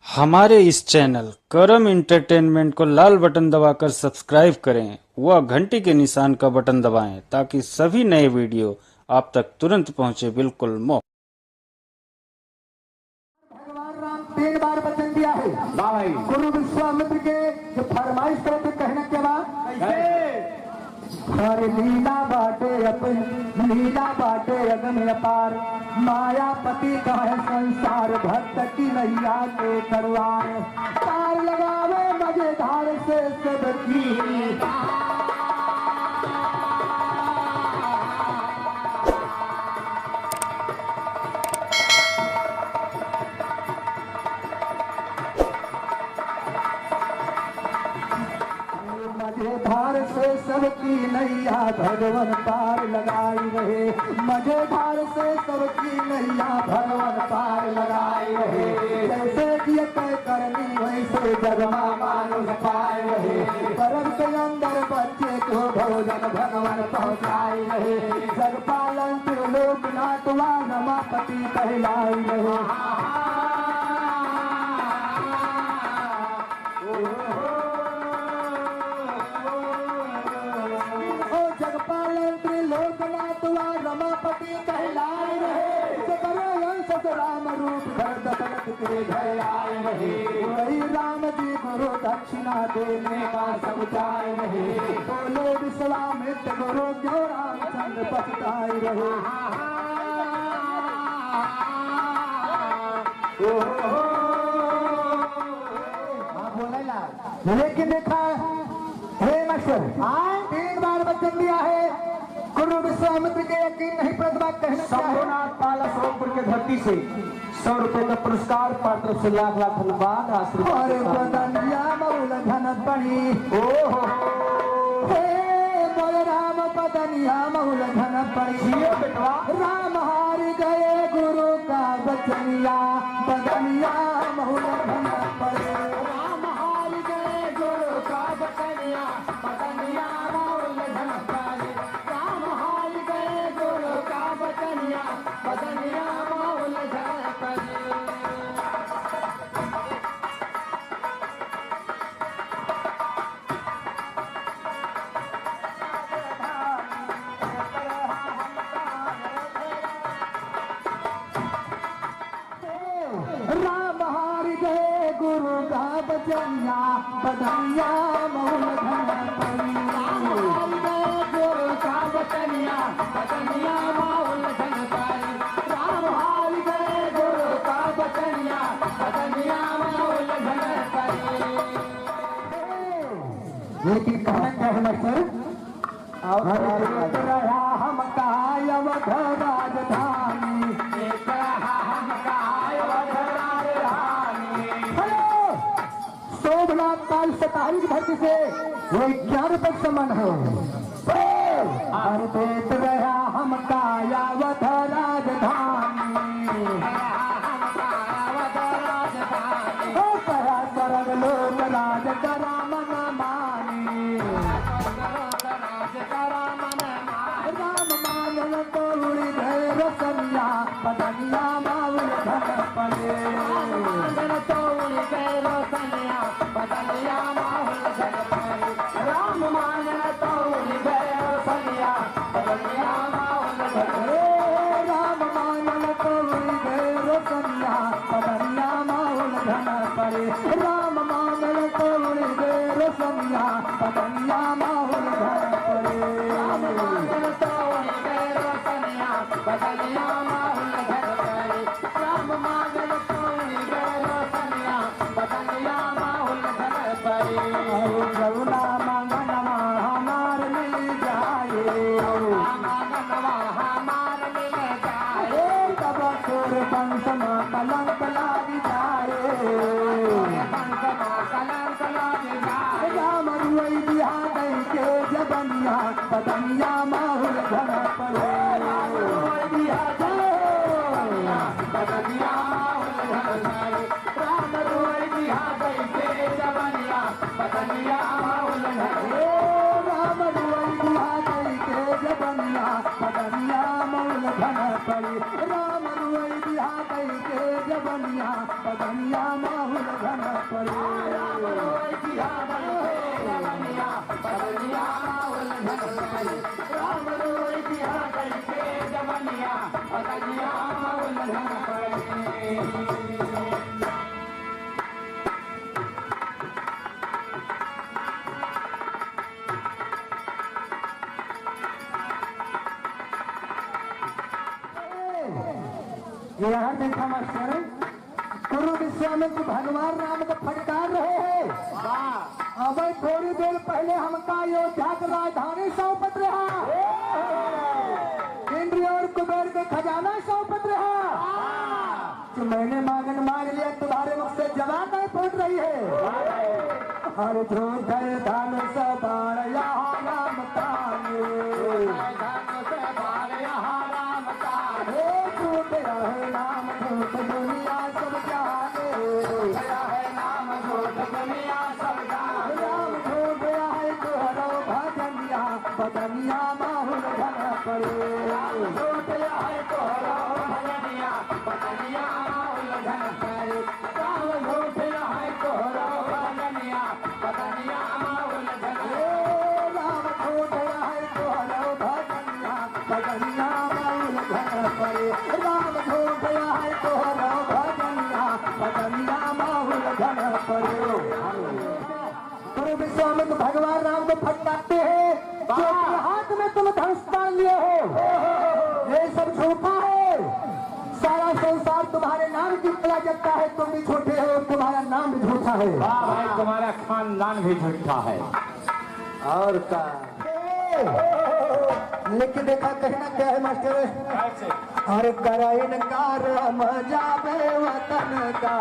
हमारे इस चैनल करम एंटरटेनमेंट को लाल बटन दबाकर सब्सक्राइब करें व घंटी के निशान का बटन दबाएं ताकि सभी नए वीडियो आप तक तुरंत पहुंचे। बिल्कुल मुफ्त। भगवान राम 3 बार वचन दिया है भाई गुरु विश्वामित्र के जो फरमाइश करे थे कहने के बाद हर लीला बाटे अपन लीला बाटे अगम अपार मायापति का है संसार भक्त की नैया के करवार पार लगावे मजेदार से सबकी मजेदार से सबकी नैया भगवान पार लगाई रहे मजेदार से सबकी नैया भगवान पार लगाई रहे जैसे किए तय करनी वैसे जगमा मानुष पाए रहे परम के अंदर बच्चे को भोजन भगवान पहुँचाई रहे जग पालन त्रिलोकनाथ वा रमापति कहलाई रहे रमापति कहलाए रहे राम रूप धर दशरथ के घर आए रहे वही राम जी गुरु दक्षिणा देने का सब जाए रहे बोले विश्वामित्र गुरु क्यों रामचंद्र पछताए रहे लेकिन देखा हे मशहूर 3 बार वचन दिया है गुरु विश्वामित्र के यकीन नहीं प्रतिभा कहना शंभुनाथ पाला सोमपुर के धरती से 100 रुपए का पुरस्कार पात्र से लाख लाख धन्यवाद आशीर्वाद धन बनी ओहो हे बोल राम पदनिया मऊल धन पड़ी राम हार गए गुरु का बचनिया बदनिया मऊल धन पड़े राम हार गए गुरु का बचनिया बदनिया मऊल धन पड़े राम हार गए गुरु का बचनिया बदनिया मऊल धन पड़ी राम हार गए गुरु का बचनिया बदनिया मऊल धन पड़ी राम हार गए गुरु का बचनिया बदनिया मऊल धन पड़ी लेकिन कहना क्या है सर रहा हम कायम राजधानी सोमनाथ काल से तारीख धरती से वो 11 तक समान है हर पेट रहा हम कायावत राजधानी सरग लोक राज करा मन मानी राम मानव तो उड़ी गए रसनिया बदनिया माउल धन पड़े तो उड़ी गए रसनिया बदनिया माउल धन पड़े राम मानव तो उड़ी गए रसनिया बदनिया माउल धन राम मानव तो उड़ी गए रसनिया बदनिया माउल धन पड़े राम मानव तो उड़ी गए रसनिया बदनिया माउल धन पड़े राम मानव तो उड़ी गए रसनिया बदनिया माउल धन पड़े राम मानव तो उड़ी गए रसनिया बदनिया माउल धन पड़े गरुड़ा मंगनवा हमार मिल जाए मंगनवा हमार मिल जाए तब सुर पंचमा कलंक लाग जाए पंचमा कलंक लाग जाए राम रुई बिहा गई के जबनिया बदनिया माहुल धन पड़े राम रुई बिहा बदनिया माहुल धन पड़े राम रुई बिहा गई के जबनिया बदनिया माहुल धन राम रुई बिहा गई के जबनिया बदनिया माहुल धन पड़े राम रुई बिहा कई के जबनिया बदनिया माहुल घन पड़े राम रोई किया कई के जबनिया बदनिया माहुल घन पड़े राम रोई किया कई के जबनिया बदनिया माहुल घन पड़े यहाँ देखा मास्टर गुरु विश्वामित्र भगवान राम को फटकार रहे हैं। अब थोड़ी देर पहले हमका अयोध्या की राजधानी सौंपत रहा, इंद्र और कुबेर के खजाना सौंपत रहा। तो मैंने मांगन मांग लिया, तुम्हारे मुख से जवाब नहीं फूट रही है। हर झूठ धन सबार यहाँ राम है नाम झूठ दुनिया सब जाने है नाम झूठ दुनिया सब जाने राम झूठ है तोहरो भजनिया बदनिया माहुल घन पड़े राम झूठ है तोहरो भजनिया बदनिया माहुल घन पड़े राम झूठ है तोहरो भजनिया बदनिया माहुल घन राम झूठ है तोहरो भजनिया बदनिया माहुल घन पड़े राम झूठ है तोहरो भजनिया बदनिया माहुल घन पड़े। गुरु विश्वामित्र भगवान राम को फटकारते हैं, क्योंकि हाथ में तुम धनुष तान लिए हो, ये सब झूठा है। सारा संसार तुम्हारे नाम की कला जगता है, तुम भी झूठे हो, तुम्हारा नाम भी झूठा है। भाई तुम्हारा खानदान भी झूठा है। और का लेकिन देखा कहीं ना क्या है मास्टर, अरे कराइन कारम जावे वतन का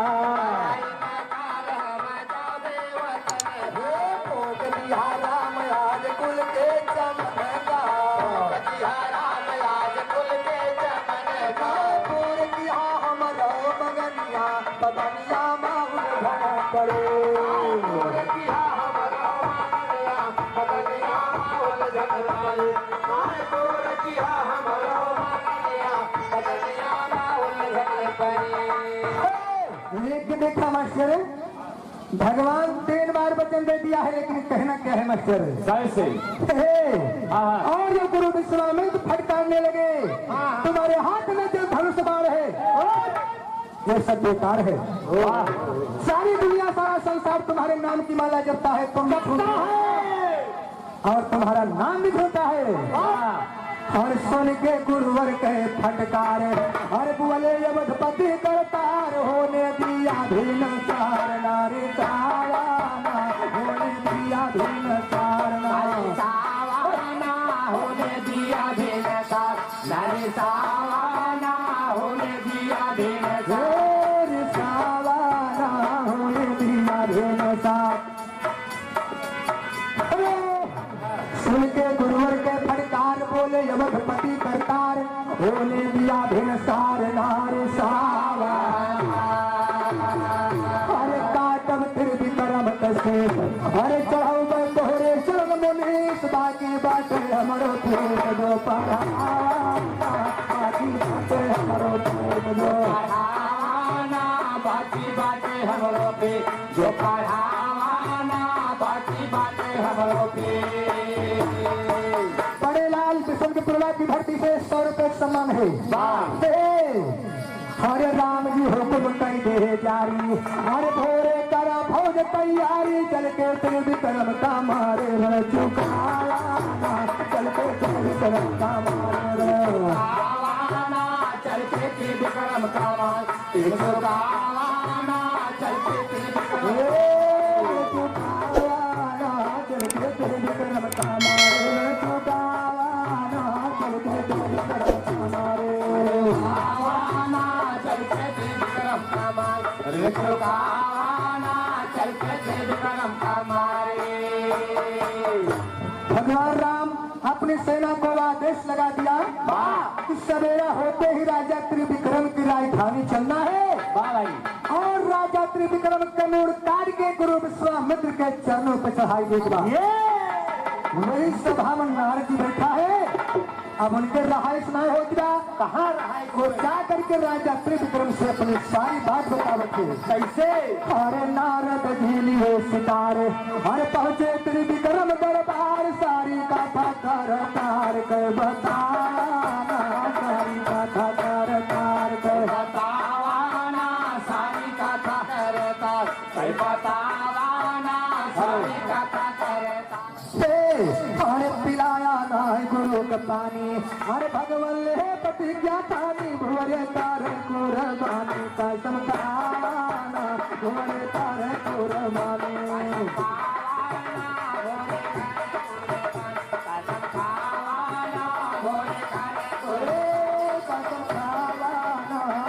राम आज कुल के चमन का राम आज कुल के चमन का पूर किया हमरो बगनिया बगनिया माहुल घन पड़े किया हमरो बगनिया बगनिया माहुल घन पड़े पूर किया हमरो बगनिया बगनिया माहुल घन पड़े। लेकिन देखा मास्टर भगवान 3 बार वचन दे दिया है, लेकिन कहना क्या है मास्टर कैसे? और जो गुरु विश्वामित्र फटकारने लगे, तुम्हारे हाथ में जो धनुष बाण है ये सब बेकार है। सारी दुनिया सारा संसार तुम्हारे नाम की माला जपता है, तुम झूठा है और तुम्हारा नाम भी झूठा है। और सुन के गुरुवर कहे फटकार, और बोले यमधपति करतार होने दिया भीन सार नारी सावाना होने दिया भीन सार नारी सावाना होने दिया भीन सार नारी सावाना होने दिया भीन सावाना होने दिया भीन सार। सुन के गुरुवर के फटकार बोले यमधपति करतार होने दिया भिनसार नारी सावा अरे काटब फिर भी करम कसे अरे चढ़ाऊ मैं तोहरे शरण मुनीस बाकी बात हमरो खेत दो बाकी बात हमरो खेत दो बाकी बात हमरो पे जो पढ़ावाना बाकी बात हमरो पे। बड़े लाल किशन की पुरवा की भर्ती से 100 रुपए सम्मान है। हरे राम जी हुक्म कई दे जारी हरे भोरे करा फौज तैयारी चल के त्रिविक्रम का मारे रण चुकाया चल के त्रिविक्रम का मारे चल के त्रिविक्रम का मारे चुकाया चल के त्रिविक्रम का मारे चुकाया चल के त्रिविक्रम का मारे। भगवान राम अपनी सेना को आदेश लगा दिया कि सवेरा होते ही राजा त्रिविक्रम की राजधानी चलना है और राजा त्रिविक्रम कनूर काट के गुरु विश्वामित्र के चरणों पर चढ़ाई देगा। वही सभा में नारद जी बैठा है। अब उनके रहाइश नहीं हो गया, कहाँ रहाइश हो, जा करके राजा त्रिविक्रम से अपनी सारी बात बतावते। कैसे? अरे नारद जी लिए सितारे, अरे पहुंचे त्रिविक्रम दरबार, सारी कथा कर तार कर बताना, सारी कथा कर तार कर बतावाना सारी कथा करता, कई बतावाना सारी कथा करता। अरे पिलाया नाय गुरु का पानी, अरे भगवान ले प्रतिज्ञा थानी, भुवरे तार कुर्बानी का समझाना, भुवरे तार कुर्बानी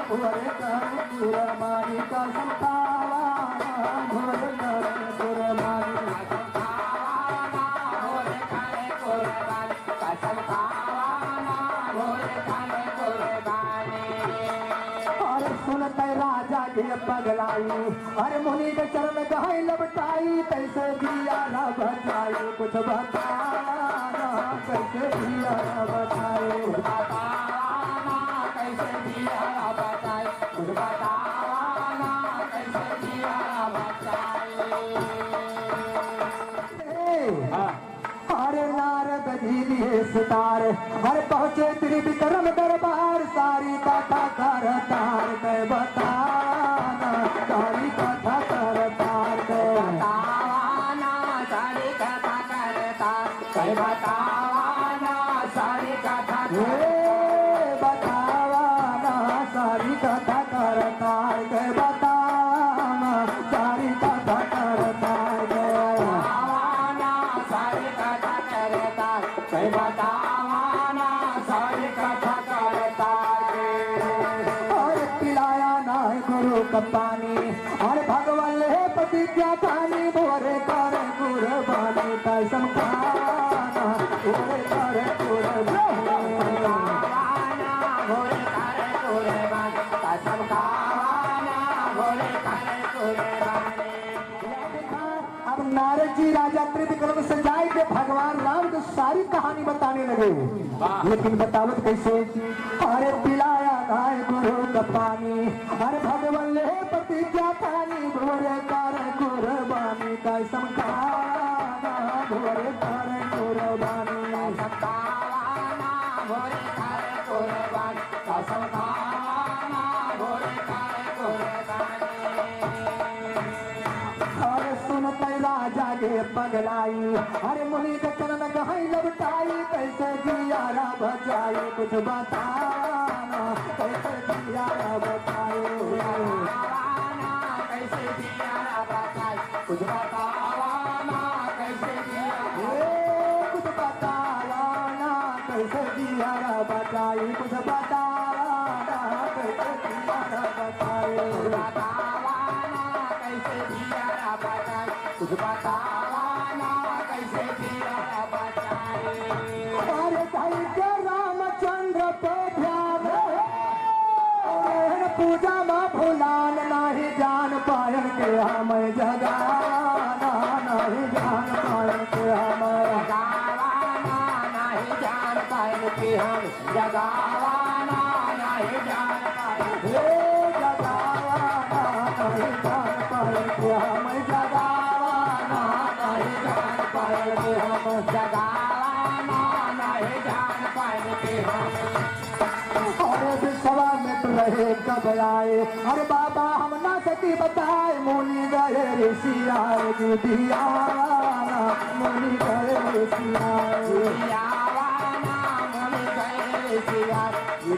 भुवरे तार कुर्बानी का समझाना, भुवरे तार कुर्बानी सुनते राजा के पगलाई, अरे मुनि के चरण गहाई लपटाई, कैसे दिया न बचाई, कुछ बताना कैसे दिया न बचाई, बतावाना कैसे दिया बचाई, कुछ बतावाना कैसे दिया बचाई। अरे नारद जी लिए सितारे, अरे पहुंचे त्रिविक्रम दरबार, सारी कथा कर तार के बताना, सारी कथा कर तार के बतावाना सारी कथा करता, कई बतावाना सारी कथा बतावाना सारी कथा कर तार के बताना, सारी कथा कर तार के बतावाना सारी कथा करता, कई बतावाना सारी कथा करता। और पिलाया ना गुरु का पानी, और भगवान ले प्रतिज्ञा थानी, भोरे कर कुर्बानी का समझाना, भोरे कर कुर्बानी बतावाना भोले करे कुर्बानी, कसम खावाना भोले करे कुर्बानी। अब नारद जी राजा त्रिविक्रम से जाए के भगवान राम को सारी कहानी बताने लगे, लेकिन बतावत कैसे? अरे पिलाया गाय गुरु का पानी, अरे भगवान ले प्रतिज्ञा थानी, भोरे कर कुर्बानी का समझाना, भोरे कर कुर्बानी बतावाना भोले करे कुर्बानी, कसम खावाना भोले करे कुर्बानी। अरे सुनते राजा के पगलाई, अरे मुनि के चरण गहाई लपटाई, कैसे जिया बचाई, कुछ बताना कैसे जिया बचाई, बतावाना कैसे दिया बचाई, कुछ बतावाना कैसे दिया कुछ बताना कैसे जिया बचाई, कुछ बताना कैसे जिया बचाई, बतावाना कैसे दिया बचाई, कुछ बतावाना कैसे दिया बचाई। अरे भाई के रामचंद्र पे ध्यान, पूजा में भुलान नहीं जान पायन के हम जगाना, नहीं जान पायन के हम जगावाना नहीं जान पाए कि हम जगावाना नहीं जान पाए, जगाना नहीं जान पायन के हम जगाना, नहीं जान पायन के हम जगावाना नहीं जान पाए कि हम। अरे विश्वा में तो रहे कब आए, अरे बाबा हम ना सकी बताए, मुनि गए ऋषि आए दियावाना, मुनि गए ऋषि आए दियावाना मुनि गए सिया,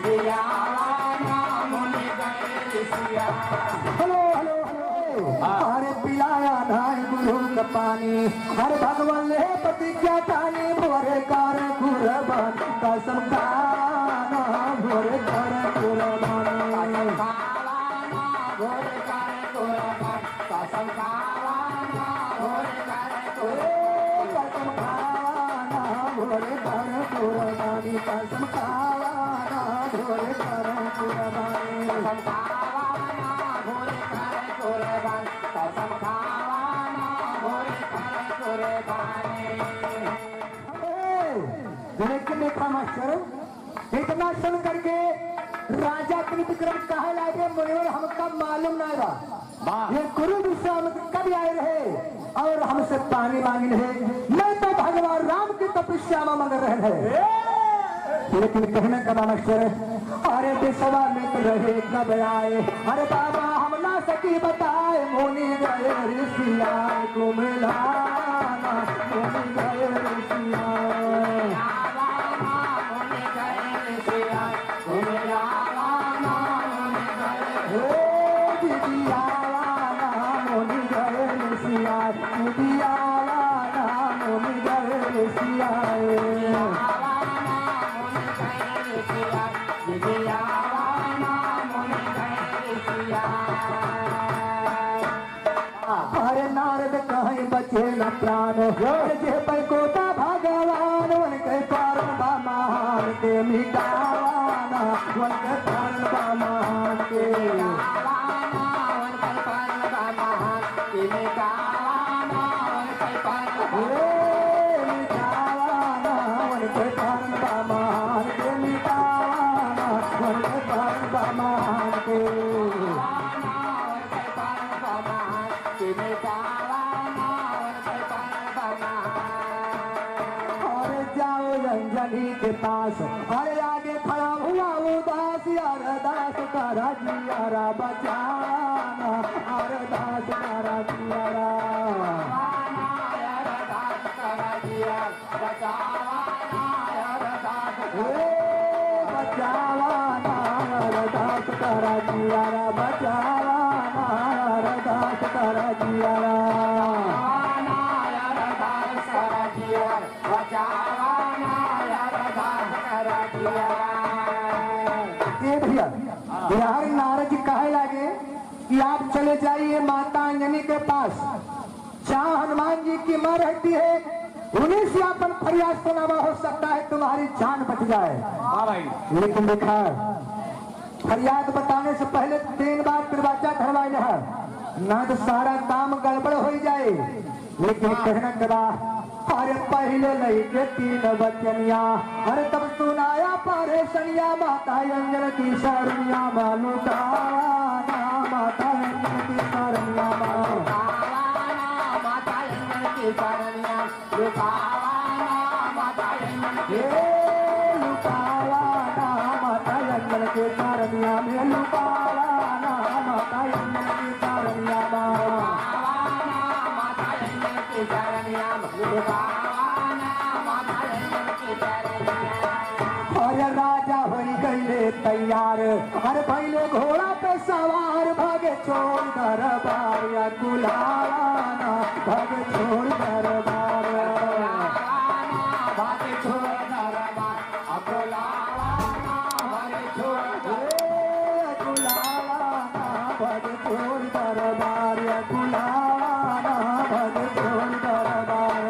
दियावाना मुनि गए सिया। हेलो हेलो हेलो, अरे पिलाया नाय गुरु का पानी, अरे भगवान ले प्रतिज्ञा थानी, भोरे कर कुर्बान का समझाना, भोरे कर कुर्बानी खावाना भोरे करे कुर्बान, कसम खावाना भोरे करे कुर्बान, कसम खाना भोरे कर कुर्बानी, कसम खाना भोरे कर कुर्बानी कसम खावाना भोरे करे कुर्बान, कसम खावाना भोरे करे कुर्बानी। देखा मास्टर, इतना सुन करके राजा त्रिविक्रम कहे लागे मुनिवर हमका मालूम ना रहा ये गुरु विश्वामित्र कब आए रहे और हमसे पानी मांगे रहे। मैं तो भगवान राम की तपस्या में मगन रहे लेकिन कहने का मास्टर, अरे विश्वामित्र रहे कब आए, अरे बाबा हम ना सकी बताए, मुनि गए ऋषिया को मिलाना, मुनि गए ऋषिया अरे नारद कहीं बचे न प्राण, जे पर कोता भगवान उनके कारण महान के मिटावाना, उनके कारण महान के अंजलि के पास, अरे आगे खड़ा हुआ उदास, यार दास करा जियारा बचाना, अरे दास करा जियारा बचावाना, अरदास करा जियारा बचावाना, अरदास करा जियारा भैया। बिहार नारद जी कहे लगे कि आप चले जाइए माता अंजनी के पास, जहाँ हनुमान जी की मां रहती है, उन्हीं से अपन फरियाद सुनावा, हो सकता है तुम्हारी जान बच जाए। लेकिन देखा फरियाद बताने से पहले 3 बार दरवाजा धरवाए है, ना तो सारा काम गड़बड़ हो जाए। लेकिन कहना करा, अरे पहले लई के 3 बचनिया, अरे तब सुनाया पारे सनिया, माता अंजन की शरणिया मालू दाना, माता अंजन की शरणिया माता अंजन की शरणिया लुटावाना, माता अंजन के लुटावाना, माता अंजन के शरणिया में लुटावाना, माता अंजन की शरणिया अरे राजा हो गए तैयार, अरे पहले घोड़ा पे सवार, भागे छोड़ दरबार या गुलाना, भागे छोड़ दरबार, भागे छोड़ दरबार, गुलाना, भागे छोड़ गुलाना, भागे छोड़ दरबार या गुलाना, भागे छोड़ दरबार,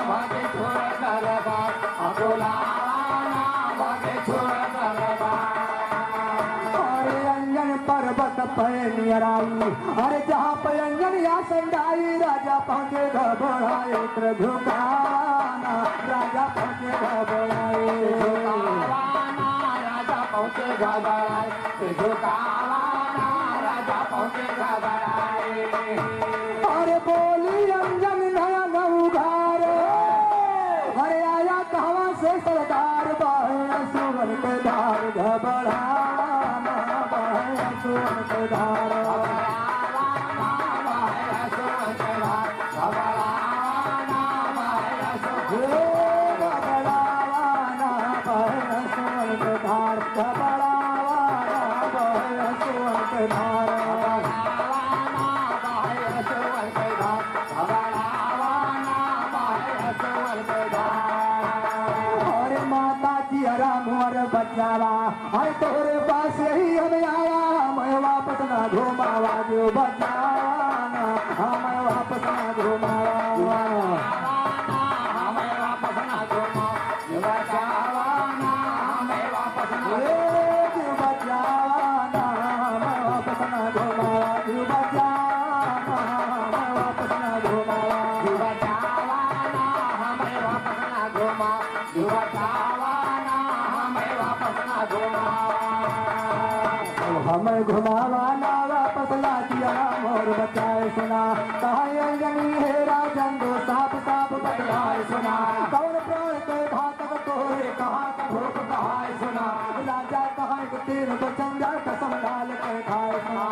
भागे छोड़ दरबार, गुलाना, भागे छोड़ दरबार। अरे अंजन पर्वत पे नियराई, अरे जहाँ पे अंजन या संडाई, राजा पहुँचे घबराए उतर झुकाना, राजा पहुँचे घबराए झुकाना, राजा पहुँचे घबराए झुकाना, राजा पहुँचे घबराए। अरे बोली अंजन नया नौघार, अरे आया कहवा से सरदार, बाहे सुवन के धार घबराना, बाहे सुवन के धार बचावा, अरे तोरे पास यही हमें आया, मैं वापस ना घुमावा, जो बचाना हमें वापस ना घुमावा, हमें वापस ना घुमावा, बचावाना हमें वापस ना, जो बचावाना हमें वापस ना घुमावा, जो बचाना हमें वापस ना घुमावा, जो बचावाना हमें वापस ना घुमावा, घुमावा नावा पसला दिया मोर बचाए सुना कहा अंजनी है राजन दो साप साप बदलाए सुना कौन प्राण के घातक तोरे कहा भूख कहाए सुना राजा कहा तीर बचन जा कसम डाल के खाए सुना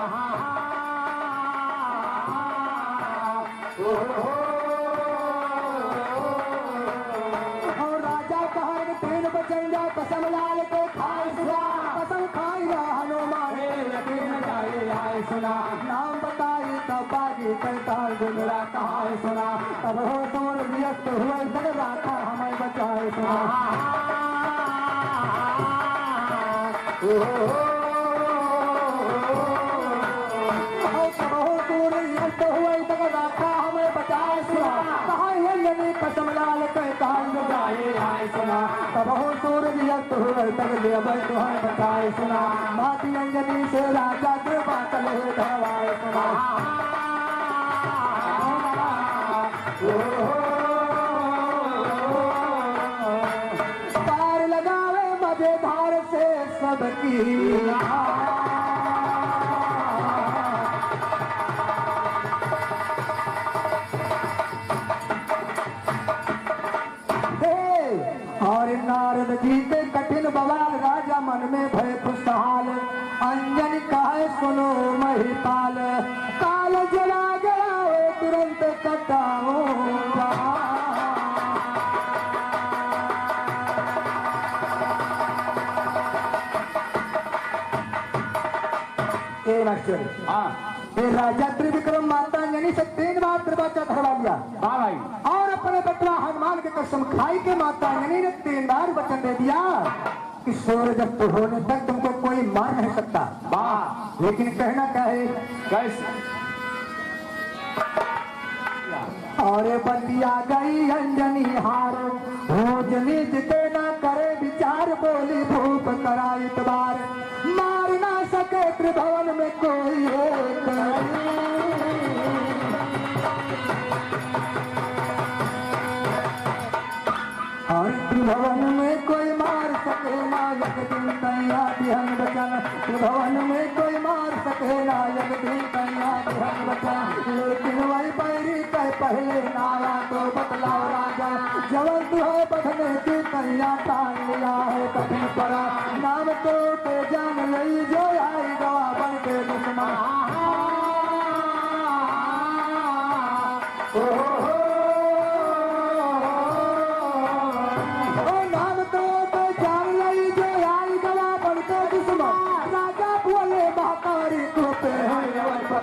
राजा कहा तीन बचन जा कसम डाल के खाए सुना कसम खाई हनुमान यकीन जाए आए सुना नाम बताई तब बागी करताल गुजरा कहा सुना तब हो सोन व्यस्त हुए जग राखा हमें बचाए सुना कसम लाल तब हो सूरज यस्त हुए तब तुम्हें बचाए सुना माती अंजनी से राजा के बातल धवाए सुना पार लगावे मजेदार से सबकी और नारद जी के कठिन बवाल राजा मन में भय खुशहाल अंजन कहे सुनो महिपाल काल जला गया तुरंत कटाऊंगा राजा त्रिविक्रम माता अंजनी से 3 बार त्रिवाचा धरवा लिया भाई और अपने बटला हनुमान के कसम खाई के माता अंजनी ने 3 बार वचन दे दिया कि सूरज अस्त होने तक तुमको कोई मार नहीं सकता वाह लेकिन कहना क्या है कैसे और बतिया गई अंजनी हार भोजनी जिते ना करे विचार बोली भूप करा इतबार मार ना सके त्रिभुवन में कोई एक और त्रिभुवन में कोई मार सके नायक दिन कैया बिहन बचन त्रिभुवन में कोई मार सके नायक दिन कैया बिहन बचन लेकिन वही पैरी कह पहले नारा तो बतलाओ राजा जवन तू है बधने की कैया टाल लिया है कठिन परा नाम तो के जान लई जो आई गवा बन के दुश्मन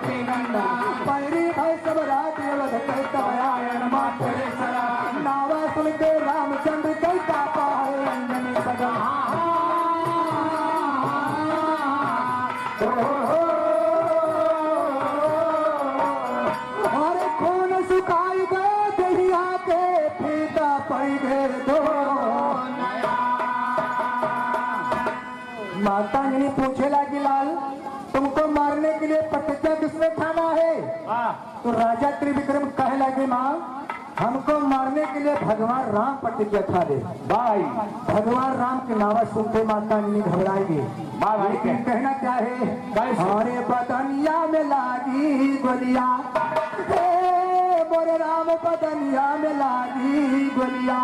पैरी भाई सब नावा सुन के रामचंद्र कैसा पाए अंजनी बजा और खून सुखाई गए दहिया के फीका पड़ गए दो माता अंजनी पूछे लगी लाल तुमको मारने के लिए प्रतिज्ञा किसने ठाना है तो राजा त्रिविक्रम कह लगे माँ हमको मारने के लिए भगवान राम प्रतिज्ञा था दे भाई भगवान राम के नावा सुनते माता नहीं घबराएगी लेकिन कहना क्या है हमारे बदनिया में लागी गोलिया मोरे राम बदनिया में लागी गोलिया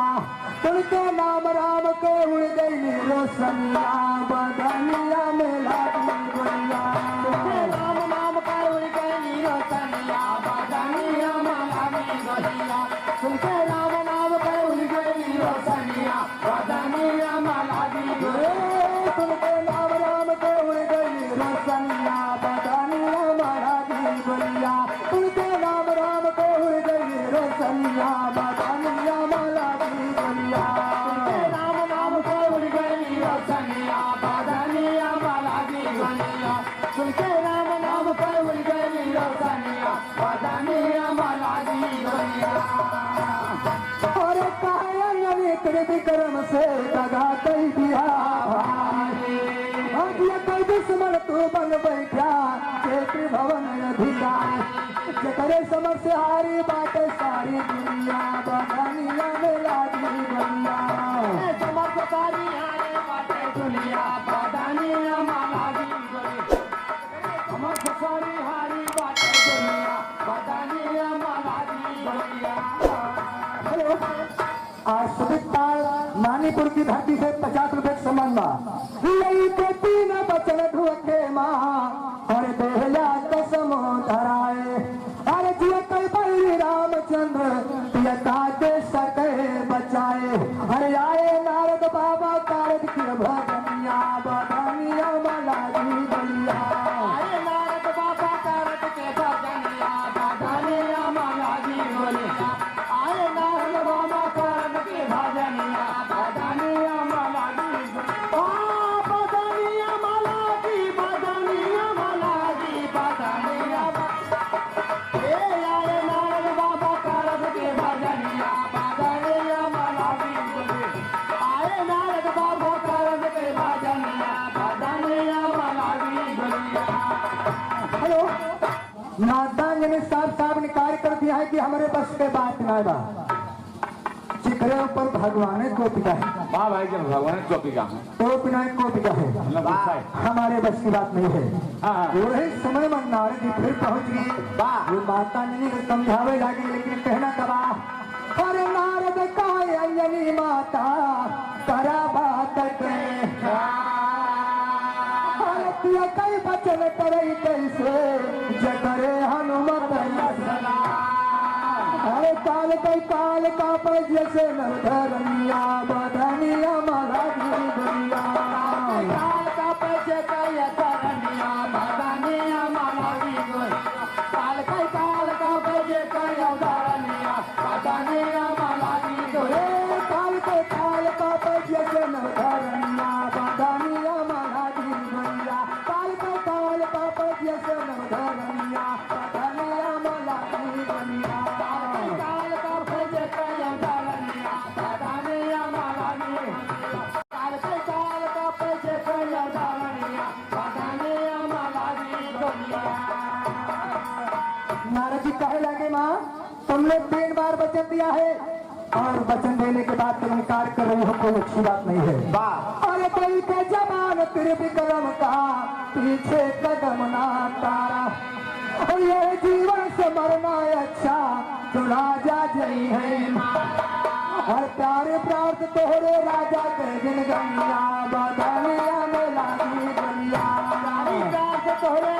तुमके नाम राम के उड़ गई रोशनिया बदनिया में लागी गोलिया राम नाम का उड़ गई रोशनिया बदनिया में लागी गोलिया तुमके राम नाम का उड़ गई रोशनिया बदनिया में लागी गोलिया तुमके नाम राम के उड़ गई रोशनिया बदनिया में लागी गोलिया तुमके नाम राम के उड़ गई रोशनिया बदनिया में लागी गोलिया राम नाम को उड़ गई रोशनिया बदनिया में लागी गोलिया तुमके राम नाम को उड़ गई रोशनिया बदनिया में लागी गोलिया और कायन त्रिविक्रम से दगा कई दिया कोई दुश्मन तू बन बैठा क्षेत्र भवन अधिकारी जकरे समर से हारी बाटे सारी दुनिया बदनिया में लागी गोलिया समर से सारी हारी बाटे दुनिया बदनिया में लागी गोलिया आज सुबिकताल मानीपुर की धरती से 50 रुपए संबंध लई के 3 बचन ढुके माँ और देहला कसम धराए अरे जिया कई बलि रामचंद्र पिया काटे सके बचाए अरे आए नारद बाबा कारद की भजनिया बदनिया मलाजी बलिया आए नारद बाबा कारत के भजनिया बदनिया मलाजी बलिया आए नारद बाबा कारत के भजनिया बदनिया मलाजी बदनिया मलाजी बदनिया मलाजी बदनिया आए नारद बाबा कारत के भजनिया बदनिया मलाजी आए नारद बाबा कारत के भजनिया बदनिया मलाजी बलिया हेलो नादान ने साफ ने कार्य कर दिया है कि हमारे बस के बात ना बा चिकरे ऊपर भगवान को पिता है वाह भाई जब भगवान चौकी का तो पिना को पिता है वाह हमारे बस की बात नहीं है हाँ। वही समय में नारद जी फिर पहुंच गए वाह। वो माता ने समझावे लगी लेकिन कहना कबा अरे नारद का अंजनी माता करा बात के पिया कई बचन करे कैसे जकरे हनुमत सला अरे काल का पर जैसे नरधरनिया बदनिया महाराजी दुनिया काल का पैसे कई करनिया बदनिया मलाजी काल का पैसे कई करनिया बदनिया मलाजी काल का पर जैसे नरधरनिया बदनिया महाराजी दुनिया काल का पर जैसे नरधरनिया बदनिया महाराजी दुनिया काल का पैसे कई करनिया बदनिया मलाजी काल का पैसे कई करनिया बदनिया मलाजी दुनिया नारद जी कहे लगे माँ तुमने 3 बार वचन दिया है और वचन देने के बाद तुम इनकार कर रही हो कोई अच्छी बात नहीं है वाह अरे कोई के जवान तेरे विक्रम का पीछे कदम ना तारा और ये जीवन से मरना अच्छा जो राजा जई है और प्यारे प्रार्थ तोहरे राजा के दिन गंगा बदनिया में लागी बलिया तोहरे